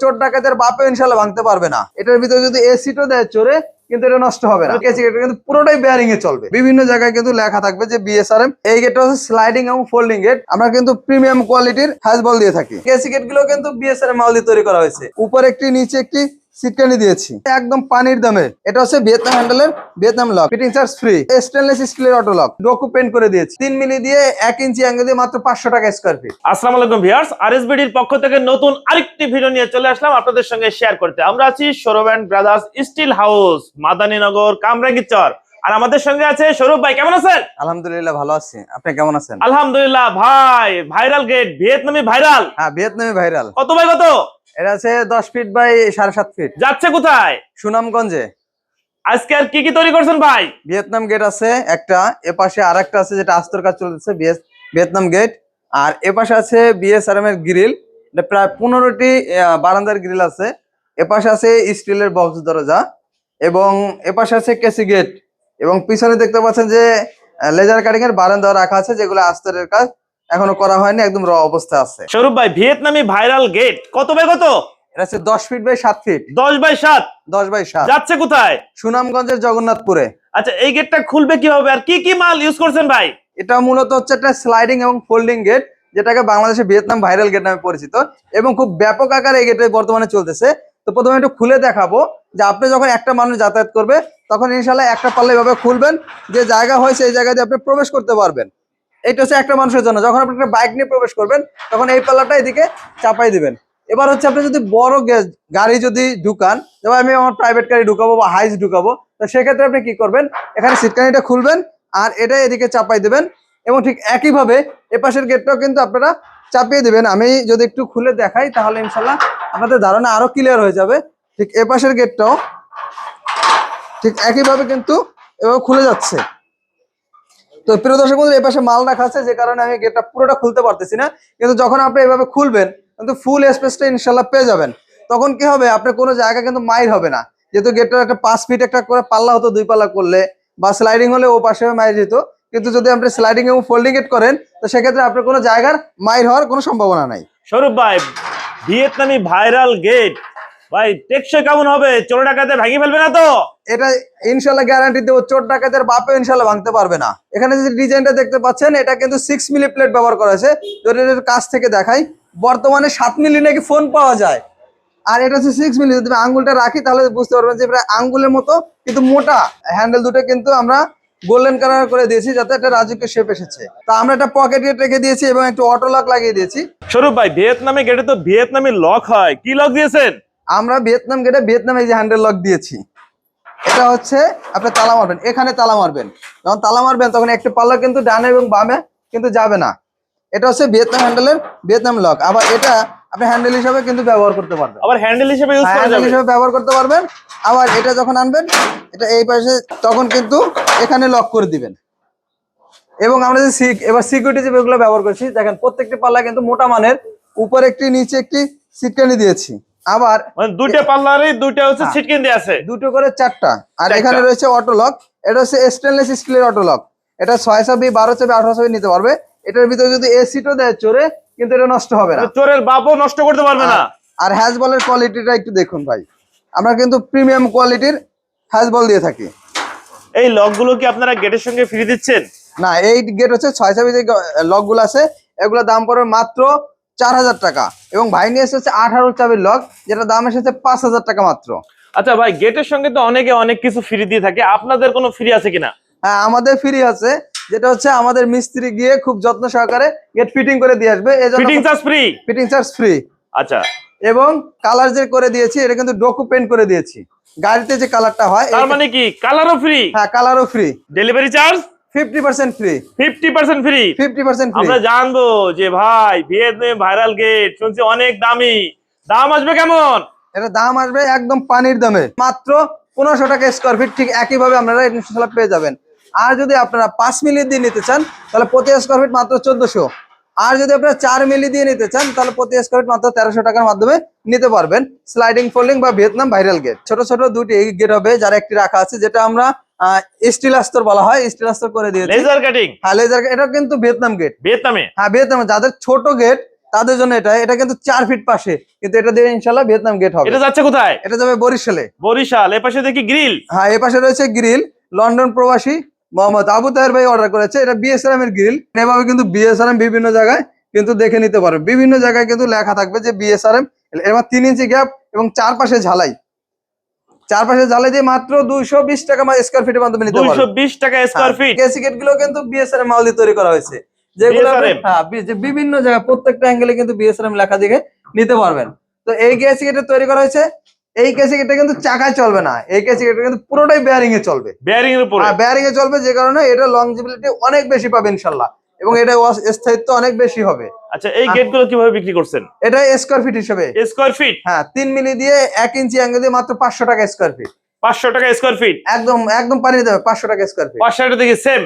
চোর ডাকাতের বাপে ইনশাল্লাহ ভাঙতে পারবে না। এটার ভিতরে যদি এসিটা দেয় চোরে, কিন্তু এটা নষ্ট হবে না। এটা কিন্তু পুরোটাই বেয়ারিং এ চলবে। বিভিন্ন জায়গায় কিন্তু লেখা থাকবে যে বিএসআরএম। এই গেটটা হচ্ছে স্লাইডিং এবং ফোল্ডিং গেট। আমরা কিন্তু প্রিমিয়াম কোয়ালিটির হ্যাজবল দিয়ে থাকি। এসি গেট গুলো কিন্তু বিএসআরএম মাল দিয়ে তৈরি করা হয়েছে। উপরে একটি নিচে একটি সিটকানি দিয়েছি একদম পানির দামে। এটা হচ্ছে ভিয়েতনাম হ্যান্ডেলের Vietnam lock, fitting charge free, stainless স্টিলের অটো লক, ডোকু পেন্ট করে দিয়েছি 3 মিলি দিয়ে 1 ইঞ্চি অ্যাঙ্গেল দিয়ে মাত্র 500 টাকা স্কয়ার ফিট। আসসালামু আলাইকুম ভিউয়ার্স, আরএসবিডির পক্ষ থেকে নতুন আরেকটি ভিডিও নিয়ে চলে আসলাম আপনাদের সঙ্গে শেয়ার করতে। আমরা আছি Sourav and brothers steel house, Madaninagar, Kamrangirchar. আর আমাদের সঙ্গে আছে সৌরভ ভাই। কেমন আছেন? আলহামদুলিল্লাহ ভালো আছি, আপনি কেমন আছেন? আলহামদুলিল্লাহ ভাই। ভাইরাল গেট, ভিয়েতনামি ভাইরাল। হ্যাঁ, ভিয়েতনামি ভাইরাল। কত বাই কত? এটা আছে 10 ফিট বাই 7.5 ফিট। যাচ্ছে কোথায়? সুনামগঞ্জে। আজকে আর কি কি তৈরি করছেন ভাই? ভিয়েতনাম গেট আছে একটা, এপাশে আরেকটা আছে যেটা আস্তর কাজ চলতেছে, ভিয়েতনাম গেট। আর এপাশে আছে বিএসআরএম এর গ্রিল, এটা প্রায় 15টি বারান্দার গ্রিল আছে। এপাশে আছে স্টিলের বক্স দরজা, এবং এপাশে আছে কেসি গেট, এবং পিছনে দেখতে পাচ্ছেন যে লেজার কাটিং এর বারান্দা রাখা আছে, যেগুলো আস্তরের কাজ এখনো করা হয়নি, একদম র অবস্থা আছে। সৌরভ ভাই, ভিয়েতনামি ভাইরাল গেট কত বাই কত? এটা আছে 10 feet by 7 feet. 10 by 7। 10 by 7। যাচ্ছে কোথায়? সুনামগঞ্জের জগন্নাথপুরে। আচ্ছা, এই গেটটা খুলবে কিভাবে আর কি কি মাল ইউজ করছেন ভাই? এটা মূলত হচ্ছে একটা স্লাইডিং এবং ফোল্ডিং গেট, যেটাকে বাংলাদেশে ভিয়েতনাম ভাইরাল গেট নামে পরিচিত, এবং খুব ব্যাপক আকারে এই গেটে বর্তমানে চলতেছে। তো প্রথমে একটু খুলে দেখাবো যে আপনি যখন একটা মানুষ যাতায়াত করবে, তখন ইনশাল্লাহ একটা পাল্লা এভাবে খুলবেন, যে জায়গা হয় সেই জায়গা দিয়ে আপনি প্রবেশ করতে পারবেন। এটা হচ্ছে একটা মানুষের জন্য। যখন আপনি একটা বাইক নিয়ে প্রবেশ করবেন, তখন এই পাল্লাটা এদিকে চাপাই দিবেন। এবার হচ্ছে আপনি যদি বড় গাড়ি যদি ঢুকান, যেমন আমি আমার প্রাইভেট গাড়ি ঢুকাবো বা হাইস ঢুকাবো, তো সেক্ষেত্রে আপনি কি করবেন, এখানে সিটকানিটা খুলবেন আর এটা এদিকে চাপাই দেবেন, এবং ঠিক একইভাবে এপাশের গেটটাও কিন্তু আপনারা চাপিয়ে দিবেন। আমি যদি একটু খুলে দেখাই, তাহলে ইনশাল্লাহ আপনাদের ধারণা আরো ক্লিয়ার হয়ে যাবে। ঠিক এপাশের গেটটাও ঠিক একইভাবে কিন্তু এভাবে খুলে যাচ্ছে। তো প্রিয় দর্শক বন্ধু, এপাশে মাল রাখা আছে, যে কারণে আমি গেটটা পুরোটা খুলতে পারতেছি না, কিন্তু যখন আপনি এভাবে খুলবেন, কিন্তু ফুল স্পেসটা ইনশাল্লাহ পেয়ে যাবেন। তখন কি হবে, আপনার কোনো জায়গা কিন্তু মাইর হবে না, যেহেতু গেটটার একটা 5 ফিট একটা করে পাল্লা হতো, 2 পাল্লা করলে, বা স্লাইডিং হলে ও পাশে মাইর যেত। কিন্তু যদি আপনি স্লাইডিং এবং ফোল্ডিং গেট করেন, তো সেক্ষেত্রে আপনার কোনো জায়গার মাইর হওয়ার কোনো সম্ভাবনা নাই। সৌরভ ভাই, ভিয়েতনামি ভাইরাল গেট ভাই টেকসই কেমন হবে? চোর ডাকাতে ভাঙি ফেলবে না তো? এটা ইনশাল্লাহ গ্যারান্টি দেবো, চোর ডাকাতের বাপে ইনশাল্লাহ ভাঙতে পারবে না। এখানে যে ডিজাইনটা দেখতে পাচ্ছেন, এটা কিন্তু 6 মিলি প্লেট ব্যবহার করা হয়েছে। যদি এর কাছ থেকে দেখাই, বর্তমানে 7 মিলি নাকি ফোন পাওয়া যায়, আর এটা হচ্ছে 6 মিলি। যদি আঙ্গুলটা রাখি, তাহলে বুঝতে পারবেন যে প্রায় আঙ্গুলের মতো কিন্তু মোটা। হ্যান্ডেল দুটো কিন্তু আমরা গোল্ডেন কালার করে দিয়েছি, যাতে একটা রাজকীয় শেপ এসেছে। তা আমরা একটা পকেট গেট রেখে দিয়েছি এবং একটু অটো লক লাগিয়ে দিয়েছি। সৌরভ ভাই, ভিয়েতনামি গেটে তো ভিয়েতনামি লক হয়, কি লক দিয়েছেন? আমরা ভিয়েতনাম গেটে ভিয়েতনামে যে হ্যান্ডেল লক দিয়েছি। এটা হচ্ছে আপনি তালা মারবেন, এখানে তালা মারবেন, যখন তালা মারবেন তখন একটু পাল্লা কিন্তু ডানে এবং বামে কিন্তু যাবে না। এটা হচ্ছে ভিয়েতনাম হ্যান্ডেলের ভিয়েতনাম লক। আবার এটা আপনি হ্যান্ডেল হিসেবে কিন্তু ব্যবহার করতে পারবেন, আবার হ্যান্ডেল হিসেবে ইউজ করা হ্যান্ডেল যাবে। হিসেবে ব্যবহার করতে পারবেন। আবার এটা যখন আনবেন, এটা এই পাশে, তখন কিন্তু এখানে লক করে দিবেন। এবং আমরা যে এবার সিকিউরিটি যেগুলো ব্যবহার করছি, দেখেন প্রত্যেকটি পাল্লা কিন্তু মোটা মানের, উপরে একটি নিচে একটি সিটকানি দিয়েছি। আবার মানে দুইটা পাল্লারই দুইটা হচ্ছে ছিটকিন দিয়ে আছে, দুটো করে 4টা। আর এখানে রয়েছে অটো লক। এটা হচ্ছে স্টেনলেস স্টিলের অটো লক। এটা 6 চাবি, 12 চাবি, 18 চাবি নিতে পারবে। এটার ভিতরে যদি এসিটাও দেয় চোরে, কিন্তু এটা নষ্ট হবে না। চোরের বাপও নষ্ট করতে পারবে না। আর হ্যাজবলের কোয়ালিটিটা একটু দেখুন ভাই, আমরা কিন্তু প্রিমিয়াম কোয়ালিটির হ্যাজবল দিয়ে থাকি। এই লকগুলো কি আপনারা গেটের সঙ্গে ফ্রি দিচ্ছেন? না, এই গেট হচ্ছে 6 চাবি যে লকগুলো আছে, এগুলোর দাম পড়বে মাত্র 4000 টাকা। এবং ভাই নিয়ে এসেছে 18 চাবির লক, যেটা দাম এসেছে 5000 টাকা মাত্র। আচ্ছা ভাই, গেটের সঙ্গে তো অনেকে অনেক কিছু ফ্রি দিয়ে থাকে, আপনাদের কোনো ফ্রি আছে কিনা? হ্যাঁ, আমাদের ফ্রি আছে, যেটা হচ্ছে আমাদের মিস্ত্রি গিয়ে খুব যত্ন সহকারে গেট ফিটিং করে দিয়ে আসবে। Fitting charge free? Fitting charge free. আচ্ছা। এবং কালার যে করে দিয়েছি, এটা কিন্তু ডোকু পেন্ট করে দিয়েছি। গাড়িতে যে কালারটা হয়, তার মানে কি কালারও ফ্রি? হ্যাঁ, কালারও free. Delivery charge 50% free. 50% free? 50% free. আমরা জানবো যে ভাই, ভিয়েতনাম ভাইরাল গেট শুনছি অনেক দামি, দাম আসবে কেমন? এটা দাম আসবে একদম পানির দামে, মাত্র 1500 টাকা স্কয়ার ফিট। ঠিক একইভাবে আপনারা ইনশাআল্লাহ পেয়ে যাবেন। আর যদি আপনারা 5 মিলি দিয়ে নিতে চান, তাহলে প্রতি স্কয়ার ফিট মাত্র 1400। আর যদি আপনারা 4 মিলি দিয়ে নিতে চান, তাহলে প্রতি স্কয়ার ফিট মাত্র 1300 টাকার মাধ্যমে নিতে পারবেন। স্লাইডিং ফোল্ডিং বা ভিয়েতনাম ভাইরাল গেট। ছোট ছোট দুটি গেট হবে, যার একটি রাখা আছে, যেটা আমরা স্টিল আস্তর বলা হয়, স্টিল আস্তর করে দিয়েছি। Laser cutting? হ্যাঁ, লেজার। এটা কিন্তু ভিয়েতনাম গেট। ভিয়েতনামে? হ্যাঁ, ভিয়েতনামে। যাদের ছোট গেট, তাদের জন্য এটা কিন্তু 4 ফিট পাশে, কিন্তু এটা দিয়ে ইনশাল্লাহ ভিয়েতনাম গেট হবে। এটা যাচ্ছে কোথায়? এটা যাবে বরিশালে। বরিশাল। এ পাশে দেখি গ্রিল। হ্যাঁ, এই পাশে রয়েছে গ্রিল। লন্ডন প্রবাসী মোহাম্মদ আবু তাহের ভাই অর্ডার করেছে, এটা বিএসআরএম এর গ্রিল। এভাবে কিন্তু বিএসআরএম বিভিন্ন জায়গায় কিন্তু দেখে নিতে পারবে, বিভিন্ন জায়গায় কিন্তু লেখা থাকবে যে বিএসআরএম। এবার 3 ইঞ্চি গ্যাপ এবং চারপাশে ঝালাই, চারপাশে ঝালাই দিয়ে মাত্র 220 টাকা স্কয়ার ফিটের মাধ্যমে নিতে পারবে। 220 টাকা স্কয়ার ফিট। কেসি গেট গুলো কিন্তু বিএসআরএম মাল দিয়ে তৈরি করা হয়েছে, যেগুলো BSRM? হ্যাঁ, যে বিভিন্ন জায়গায় প্রত্যেকটা অ্যাঙ্গেলে কিন্তু বিএসআরএম লেখা দেখে নিতে পারবেন। তো এই কেসি গেট তৈরি করা হয়েছে। এই কেসি গেটটা কিন্তু চাকায় চলবে না, এই কেসি গেটটা কিন্তু পুরোটাই বেয়ারিং এ চলবে। বেয়ারিং এর উপরে? হ্যাঁ, বেয়ারিং এ চলবে, যে কারণে এটা লংজিবিলিটি অনেক বেশি পাবে ইনশাআল্লাহ, এবং এটা স্থায়িত্ব অনেক বেশি হবে। আচ্ছা, এই গেটগুলো কিভাবে বিক্রি করছেন? এটা স্কয়ার ফিট হিসেবে। Square feet? হ্যাঁ, 3 মিলি দিয়ে 1 ইঞ্চি অ্যাঙ্গেল দিয়ে মাত্র 500 টাকা স্কয়ার ফিট। 500 টাকা স্কয়ার ফিট? একদম একদম পানি দেবে 500 টাকা স্কয়ার ফিট। 500 টাকা দেখি সেম।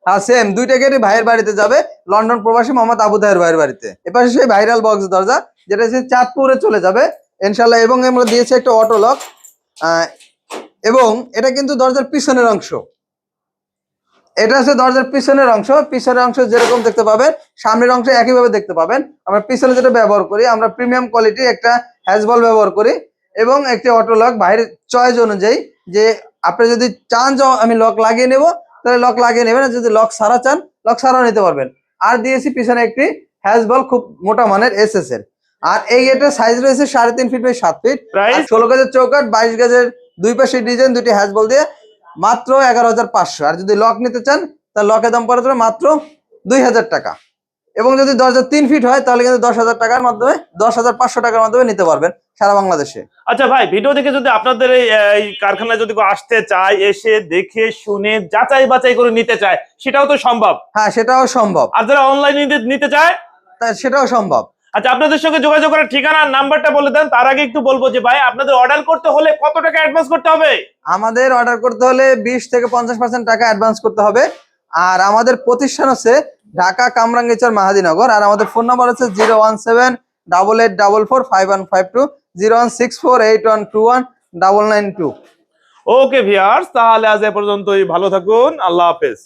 হ্যাঁ, সেম। দুইটা গেটই ভাইয়ের বাড়িতে যাবে, লন্ডন প্রবাসী মোহাম্মদ আবু তাহের ভাইয়ের বাড়িতে। এপাশে সেই ভাইরাল বক্স দরজা, যেটা হচ্ছে চাঁদপুরে চলে যাবে ইনশাআল্লাহ, এবং আমরা দিয়েছি একটা অটো লক। এবং এটা কিন্তু দরজার পিছনের অংশ, এটা হচ্ছে দরজার পিছনের অংশ। পিছনের অংশ যেরকম দেখতে পাবেন, সামনের অংশ একইভাবে দেখতে পাবেন। আমরা পিছনে যেটা ব্যবহার করি, আমরা প্রিমিয়াম কোয়ালিটির একটা হ্যাজবল ব্যবহার করি, এবং একটি অটো লক বাইরের চয়েস অনুযায়ী, যে আপনি যদি চান যে আমি লক লাগিয়ে নেব, তাহলে লক লাগিয়ে নেবেন, আর যদি লক সারা চান, লক সারাও নিতে পারবেন। আর দিয়েছি পিছনে একটি হ্যাজবল, খুব মোটা মানের এসএস এর। আর এই গেটের সাইজ রয়েছে 3.5 ফিট বাই 7 ফিট, প্রাইস? 16 গজের চৌকাঠ, 22 গজের দুই পাশে ডিজাইন, দুটি হ্যাজবল দিয়ে মাত্র 11,500। আর যদি লক নিতে চান, তাহলে লকের দাম পড়ে মাত্র 2,000 টাকা। এবং যদি দরজা 3 ফিট হয়, তাহলে কিন্তু 10,000 টাকার মাধ্যমে, 10,500 টাকার মাধ্যমে নিতে পারবেন সারা বাংলাদেশে। আচ্ছা ভাই, ভিডিও দেখে যদি আপনাদের এই কারখানায় যদি কেউ আসতে চায়, এসে দেখে শুনে যাচাই বাছাই করে নিতে চায়, সেটাও তো সম্ভব? হ্যাঁ, সেটাও সম্ভব। আর যারা অনলাইনে নিতে চায়, সেটাও সম্ভব। আচ্ছা, আপনাদের সঙ্গে যোগাযোগ করার ঠিকানা আর নাম্বারটা বলে দেন। তার আগে একটু বলবো যে ভাই, আপনাদের অর্ডার করতে হলে কত টাকা অ্যাডভান্স করতে হবে? আমাদের অর্ডার করতে হলে 20 থেকে 50% টাকা অ্যাডভান্স করতে হবে। আর আমাদের প্রতিষ্ঠান হচ্ছে ঢাকা কামরাঙ্গীরচর মাহাদীনগর। আর আমাদের ফোন নাম্বার হচ্ছে 01788445152, 01648121992। ওকে ভিউয়ার্স, তাহলে আজ এ পর্যন্তই। ভালো থাকুন, আল্লাহ হাফেজ।